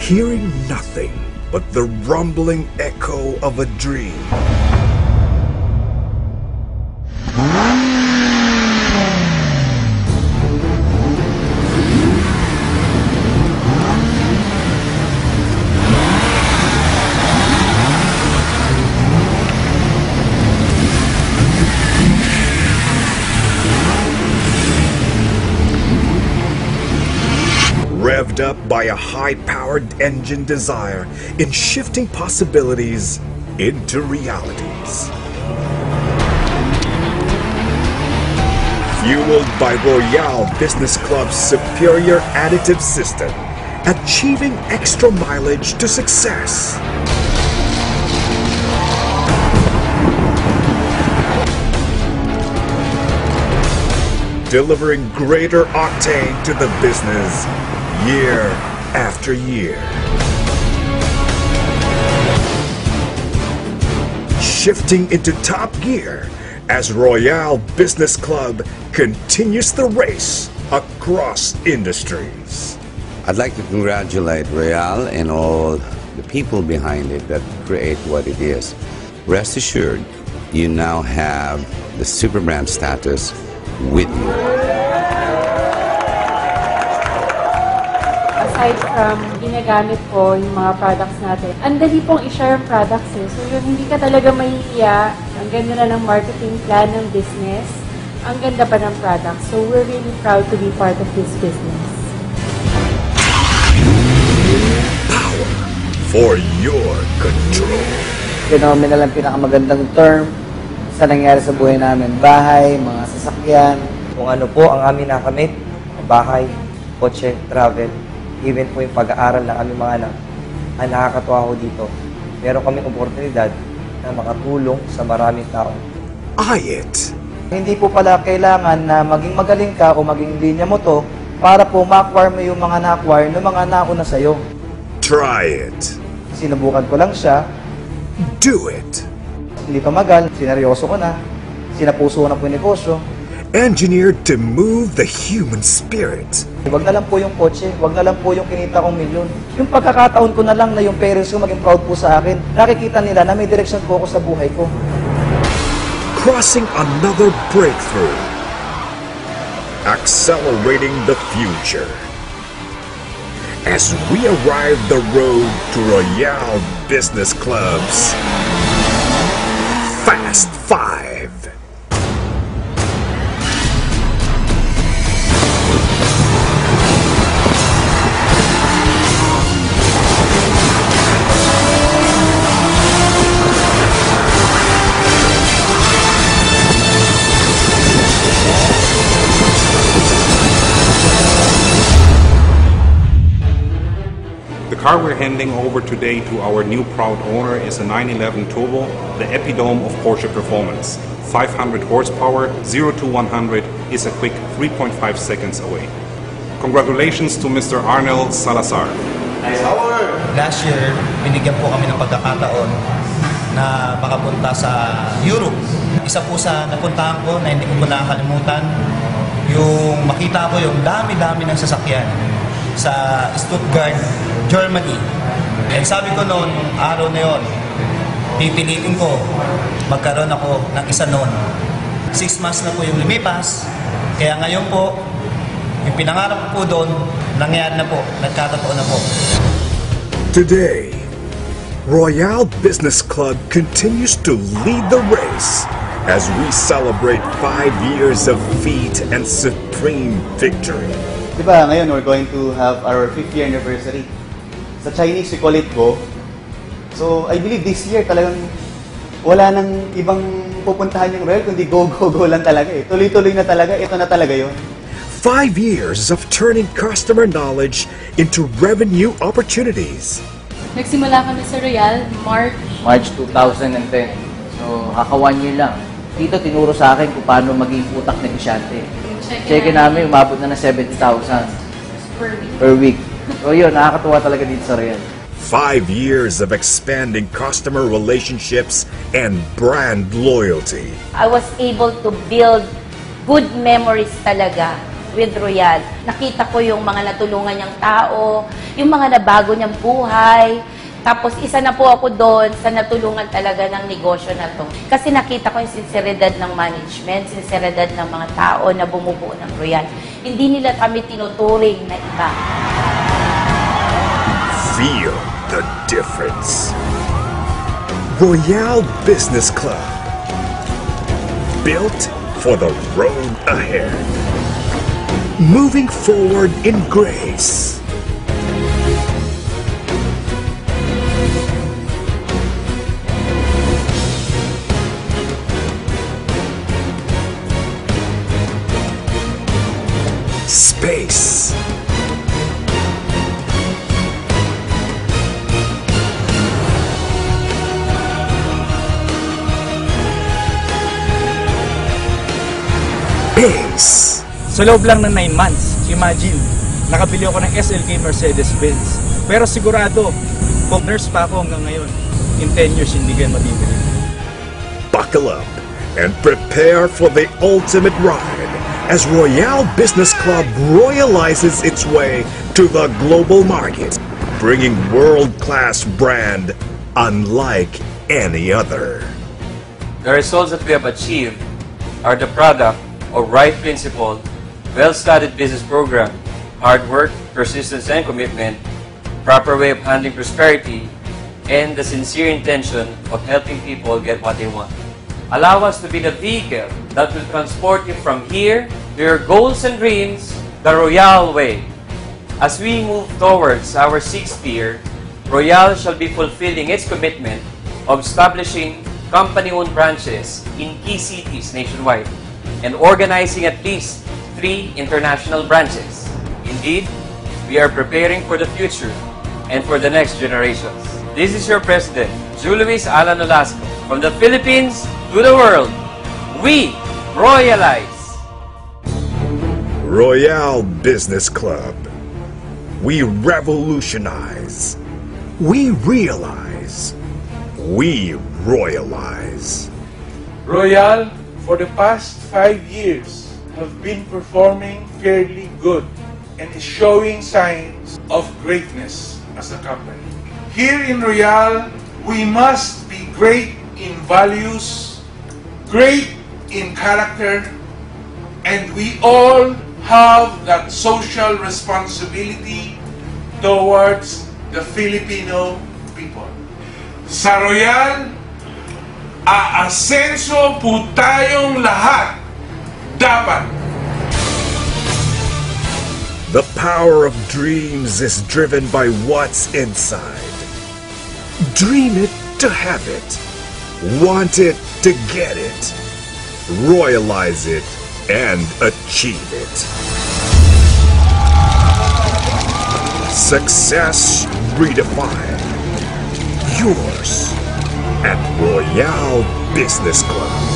hearing nothing but the rumbling echo of a dream. Revved up by a high-powered engine desire in shifting possibilities into realities. Fueled by Royale Business Club's superior additive system, achieving extra mileage to success. Delivering greater octane to the business year after year. Shifting into top gear as Royale Business Club continues the race across industries. I'd like to congratulate Royale and all the people behind it that create what it is. Rest assured, you now have the super brand status with you. Aside from ginagamit ko yung mga products natin, ang dali pong i-share ang products eh. So yun, hindi ka talaga mahihiya. Ang ganda na ng marketing plan ng business. Ang ganda pa ng products. So we're really proud to be part of this business. Power for your control. Phenomenal ang pinakamagandang term sa nangyari sa buhay namin. Bahay, mga sasakyan. Kung ano po ang aming nakamit, bahay, kotse, travel, even po yung pag-aaral ng aming mga anak, ang nakakatuwa ko dito. Meron kaming oportunidad na makatulong sa maraming tao. It. Hindi po pala kailangan na maging magaling ka o maging linya mo to para po ma-acquire mo yung mga na-acquire ng mga nauna sa'yo. Try it. Sinubukan ko lang siya. Do it. Hindi pa magal, sineryoso ko na. Sinapuso ko na po yung negosyo. Engineered to move the human spirit. Wag na lang po yung kotse, wag na lang po yung kinita kong milyon. Yung pagkakataon ko na lang na yung parents ko maging proud po sa akin. Nakikita nila na may direction po ako sa buhay ko. Crossing another breakthrough. Accelerating the future. As we arrive the road to Royale Business Club's Fast Five. The car we're handing over today to our new proud owner is a 911 Turbo, the epitome of Porsche performance. 500 horsepower, 0 to 100 is a quick 3.5 seconds away. Congratulations to Mr. Arnel Salazar. Last year, binigyan po kami ng pagkakataon na makapunta sa Europe. Isa po sa napuntahan ko na hindi ko po nakakalimutan, yung makita ko yung dami-dami ng sasakyan sa Stuttgart, Germany. And sabi ko noon, araw na yun, pipilitin ko, magkaroon ako ng isa noon. 6 months na po yung lumipas, kaya ngayon po, yung pinangarap ko po doon, nangyari na po, nagkatotoo na po. Today, Royale Business Club continues to lead the race as we celebrate 5 years of feat and supreme victory. Diba, ngayon we're going to have our 5th year anniversary. Sa Chinese, we call it Go. So, I believe this year talagang wala nang ibang pupuntahan yung Royale, kundi go, go, go lang talaga eh. Tuloy-tuloy na talaga, ito na talaga yun. 5 years of turning customer knowledge into revenue opportunities. Nagsimula kami sa Royale, March 2010. So, haka 1 year lang. Dito, tinuro sa akin kung paano maging utak negosyante. Check namin, umabot na 70,000 per week. So yun, nakakatuwa talaga dito sa Royale. 5 years of expanding customer relationships and brand loyalty. I was able to build good memories talaga with Royal. Nakita ko yung mga natulungan niyang tao, yung mga nabago niyang buhay. Tapos isa na po ako doon sa natulungan talaga ng negosyo na to. Kasi nakita ko yung sinseridad ng management, sinseridad ng mga tao na bumubuo ng Royal. Hindi nila kami tinuturing na iba. Feel the difference. Royal Business Club. Built for the road ahead. Moving forward in grace. Space. Pace. Sa loob lang ng 9 months, imagine, nakabili ako ng SLK Mercedes-Benz. Pero sigurado, kung nurse pa ako hanggang ngayon, in 10 years hindi kayo mabibili. Buckle up and prepare for the ultimate ride as Royal Business Club royalizes its way to the global market, bringing world-class brand unlike any other. The results that we have achieved are the product of right principle, well-studied business program, hard work, persistence and commitment, proper way of handling prosperity, and the sincere intention of helping people get what they want. Allow us to be the vehicle that will transport you from here to your goals and dreams the Royal way. As we move towards our 6th year, Royal shall be fulfilling its commitment of establishing company-owned branches in key cities nationwide and organizing at least 3 international branches. Indeed, we are preparing for the future and for the next generations. This is your President, Julius Alan Nolasco. From the Philippines to the world, we royalize. Royal Business Club. We revolutionize. We realize. We royalize. Royal, for the past 5 years, have been performing fairly good and is showing signs of greatness as a company. Here in Royal, we must be great in values, great in character, and we all have that social responsibility towards the Filipino people. Sa Royal, aasenso po tayong lahat. Dapat. The power of dreams is driven by what's inside. Dream it to have it. Want it to get it. Royalize it and achieve it. Success redefined. Yours at Royal Business Club.